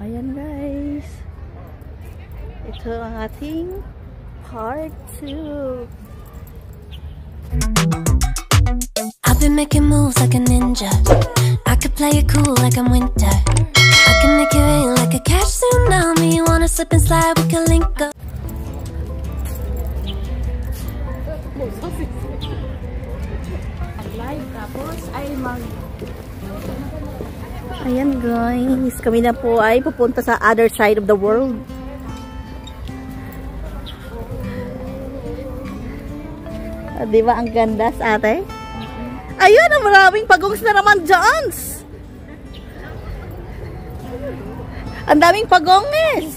Ayan guys. Ito ang ating part 2. I've been making moves like a ninja. I could play it cool like I'm winter. I can make it rain like a cash tsunami. You wanna slip and slide, we can link up. Ayan guys, kami na po ay pupunta sa other side of the world. Di ba ang ganda sa ate? Ayun, ang maraming pagongs na naman dyan. Ang daming pagonges.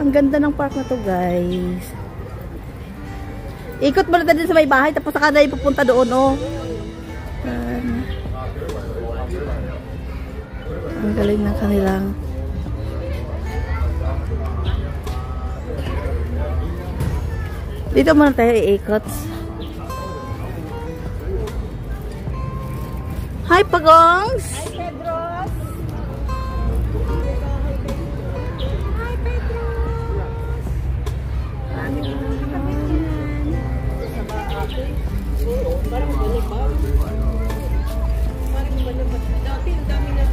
Ang ganda ng park na to guys. Ikot mo na din sa may bahay tapos saka na ipupunta doon oh. Ang galing ng kanilang dito muna tayo iikot. Hi Pagongs! Hi Pedros! Hi Pedros! Parang balibag. Parang balibag. Dati ang dami na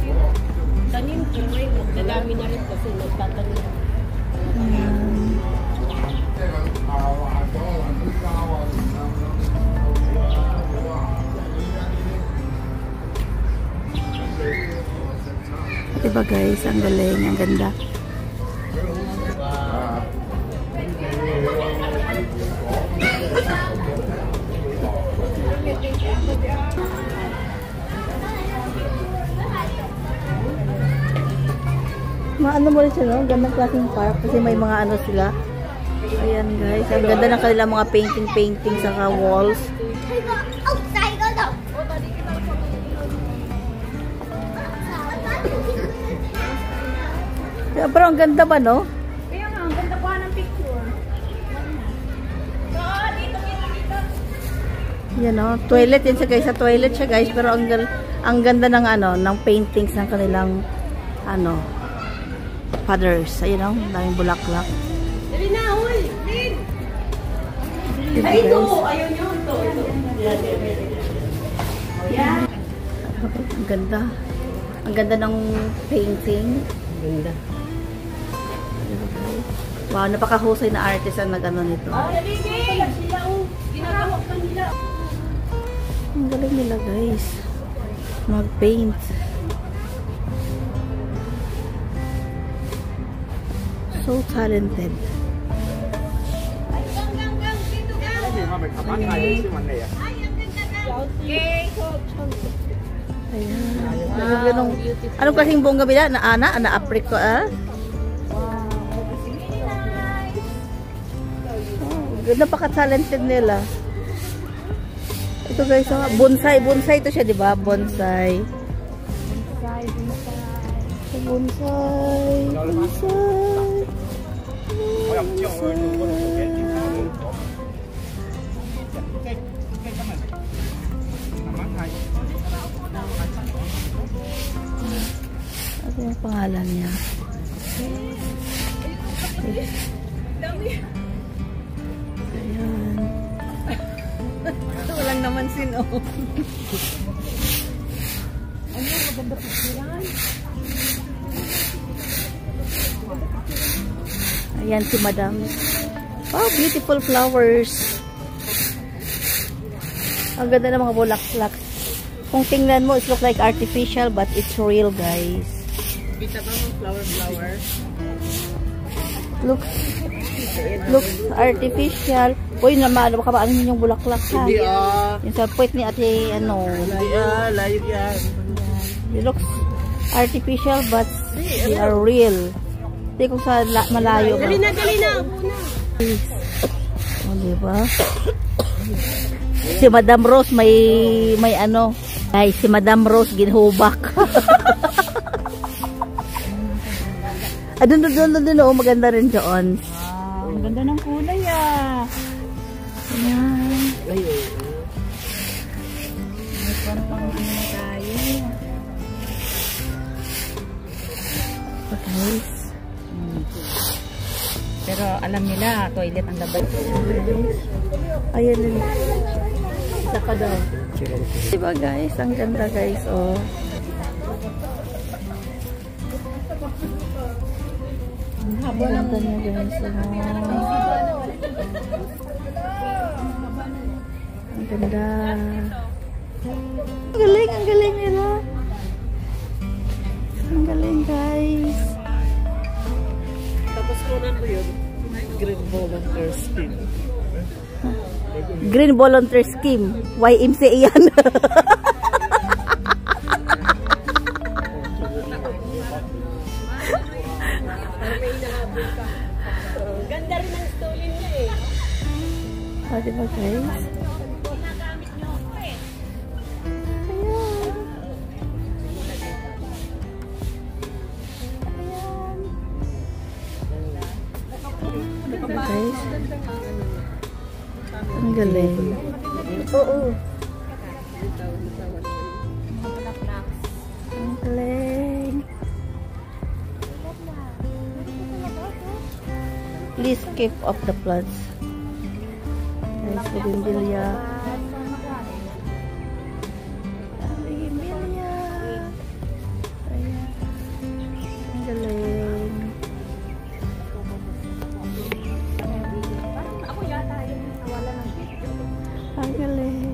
tanim ko ngayon. Dadami na rin kasi nagtatanim. Diba guys, ang galing, ang ganda. Maano mo rin siya, no? Gandang klaseng park kasi may mga ano sila. Ayan guys, ang ganda ng kanilang mga painting sa walls. Yeah, pero ang ganda ba, no? Kaya nga, ang ganda pa ng picture. Yan, no? Toilet yan siya guys. Sa toilet siya guys. Pero ang ganda ng ano, ng paintings ng kanilang ano, fathers. Ayun, no? Daming bulaklak. Dali na, huy! Rin! Diba, Ay, ito! guys? Ayun yun, ito. Yan. Ang ganda. Ang ganda ng painting. Ganda. Wow, napakahusay na artist ang nag-ano nito. Dali, sila, oh. Ginagawa pa nila. Ang galing nila guys. Mag-paint. So talented. Ayan. Anong klaseng buong gabi na? Na-apriko ah? Napaka-talented nila. Ito guys, oh, bonsai ito siya, di ba? Bonsai. Ano yung pangalan niya? Walang naman sino. Ano, maganda picturean. Ayan si Madam. Oh, beautiful flowers. Ang ganda ng mga bulaklak. Kung tingnan mo, it looks like artificial but it's real, guys. Kita ba mo flower? Looks artificial. Uy, naman, baka ba ano yung bulaklak ha? Hindi Yung sa puwet ni ate, ano. Layo yan. It looks artificial but they are real. Hindi kung sa malayo ba. Dali na. O, diba? Si Madam Rose may ano. Ay, si Madam Rose ginhubak. Doon, oh, maganda rin doon. Wow, maganda ng kulay ah. Ayan. May pang tayo. Guys. Pero alam nila, toilet ang labas. Ayan din. Saka daw. Diba guys? Ang ganda guys. Oh. Ang ganda niya guys. Oh. Ang ganda. Ang galing nila. Ang galing guys. Tapos kunan mo yun, Green Volunteer Scheme. Green Volunteer Scheme. YMCA yan. Ganda rin ang stolin niya eh. O, diba guys? Guys, ang galing. Oo. Ang galing. Please keep up the plants. Guys, bougainvillea. Bougainvillea. Ayan. Ang galing. Ang galing.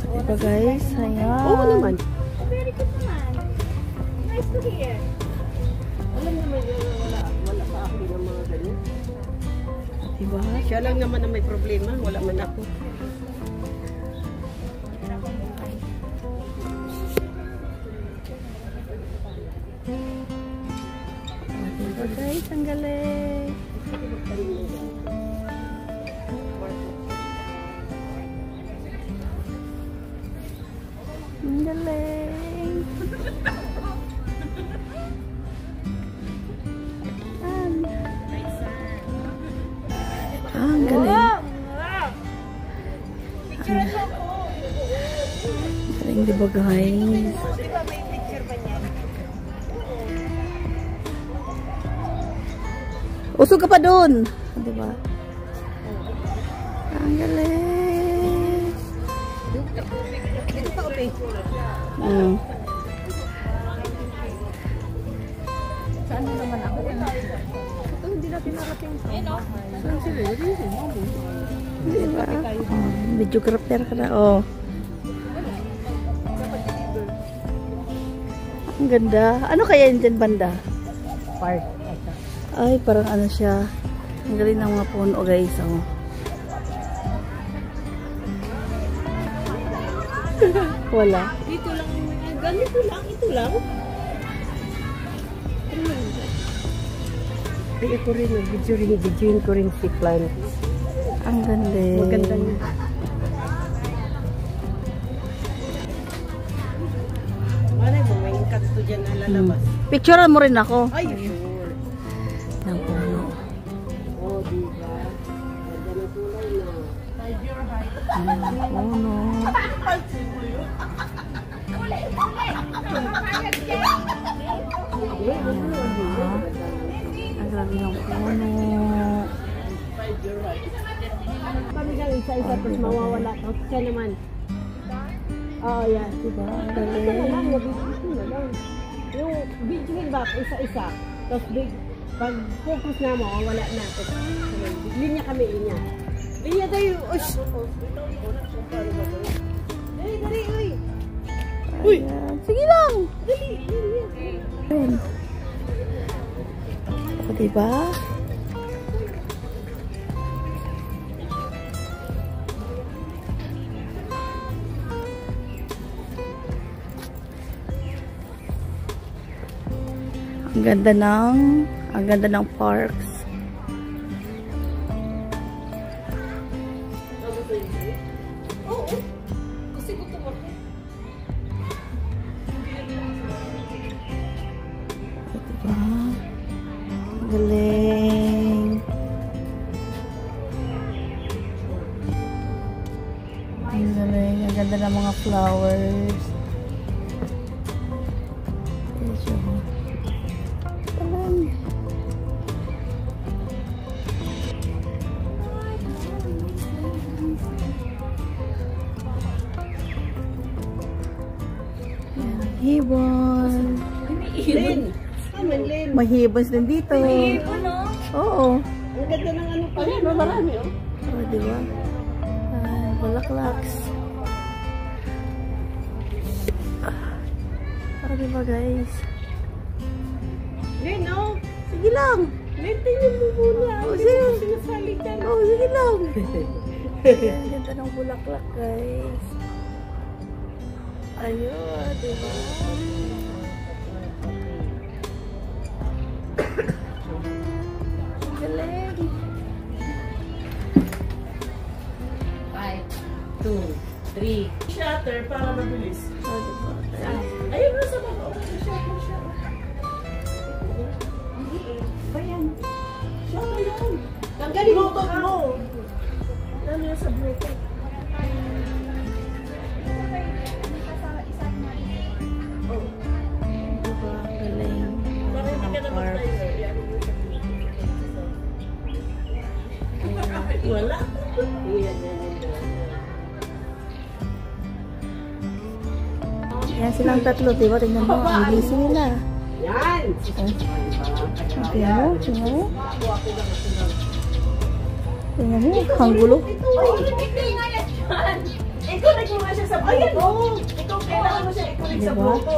Diba guys? Ayan. Oo naman. Very good naman. Nice to hear. Alam naman yun, wala sa akin ng mga ganyan. Diba? Siya lang naman ang may problema, wala man ako. Diba guys? Ang galing. Ang galing. Ang galing. Galing diba guys? Usog ka pa dun. Diba? Ang galing. Dito pa upi. Saan na naman ako? Ito hindi natin narating. Saan sila? Diba? Oh, videographer ka na. Oh. Ang ganda. Ano kaya yun dyan banda? Park. Ay, parang ano siya. Ang galing ng mga puno guys. Oh. Wala. Dito lang. Ganito lang. Ito lang. Ay, ito rin. Videoin ko rin si plant. Ang ganda. Maganda niya. Malay mo, may katto dyan na lalabas. Picturean mo rin ako. Ay, sure. Ng puno. Oh, diba? Ganda na tulay na. Puno. Ang grabe ng puno. Kami lang isa-isa tapos mawawala. Tapos siya naman. Oh, yeah. Diba? Ang Ito na lang. galing. Ito na lang. Yung video back, isa-isa. Tapos pag focus na mo, wala na. Tapos, linya kami, linya. Linya tayo. Ush! Dali, dali, uy! Uy! Ayan. Sige lang. Dali, linya. Ayan. O, diba? Ang ganda ng parks. Oo. Kasi gutom ako. Diba? Galing. Ang galing. Ang ganda ng mga flowers. ibon. Lin. Lin. May ibon din dito. Oo. Ang ganda ng ano pa yan. Marami oh. Oh, diba? Bulaklaks. Diba guys? Lin, oh. Sige lang. Lin, tingnan mo muna. Oh, sige. Sinasali ka. Oh, sige lang. Ayan, ganda ng bulaklak guys. Ayun, diba? Galing. 5, 2, 3. Shutter para mabilis. Oh, diba? Ayun na sa mga. Shutter. Ayan. Shutter yan. Tanggalin mo ito mo. Lalo yan sa Bluetooth. Diba? Galing. Para hindi ka na mag-timer. Wala. Yan silang tatlo, diba? Tingnan mo, ang busy nila. Yan. Tingnan mo, tingnan mo. Tingnan mo, ang gulo. Ikaw nagmula siya sa buko. Ikaw kailangan mo siya i-connect sa Diba? buko.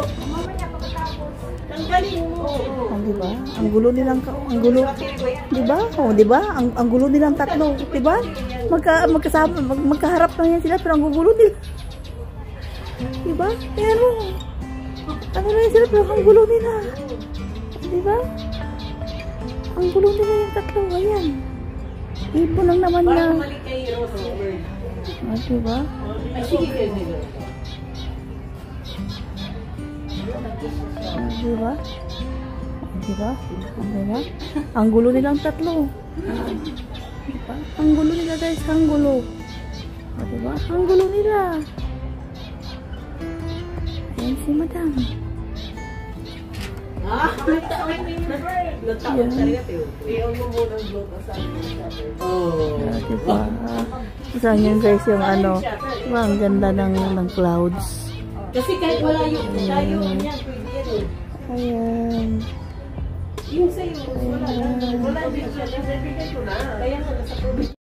Tanggalin mo. Ang diba? Ang gulo nilang, ang gulo. Diba? Oh, diba? Ang gulo nilang tatlo, diba? Magkasama, magkaharap lang yan sila, pero ang gulo nila. Diba? Tingnan mo. Ano na yan sila, pero ang gulo nila. Diba? Ang gulo nila yung tatlo, ayan. Ibon lang naman na. Parang mali kay Rose. Ah, diba? Ay, sige. Ah, diba? Diba? Diba? Ang gulo nilang tatlo. Diba? Ang gulo nila guys, ang gulo. Ah, diba? Ang gulo nila. Ayan si madam. Natakot talaga tayo. I-on mo muna ang Bluetooth sa shutter. Ah, diba? Saan yun guys yung ano. Diba? Ang ganda ng clouds. Kasi kahit malayo tayo, yan, pwede yan eh. Ayan. Yung sa'yo, wala din siya. Nabibigay ko na. Kaya nga, nasa probinsya.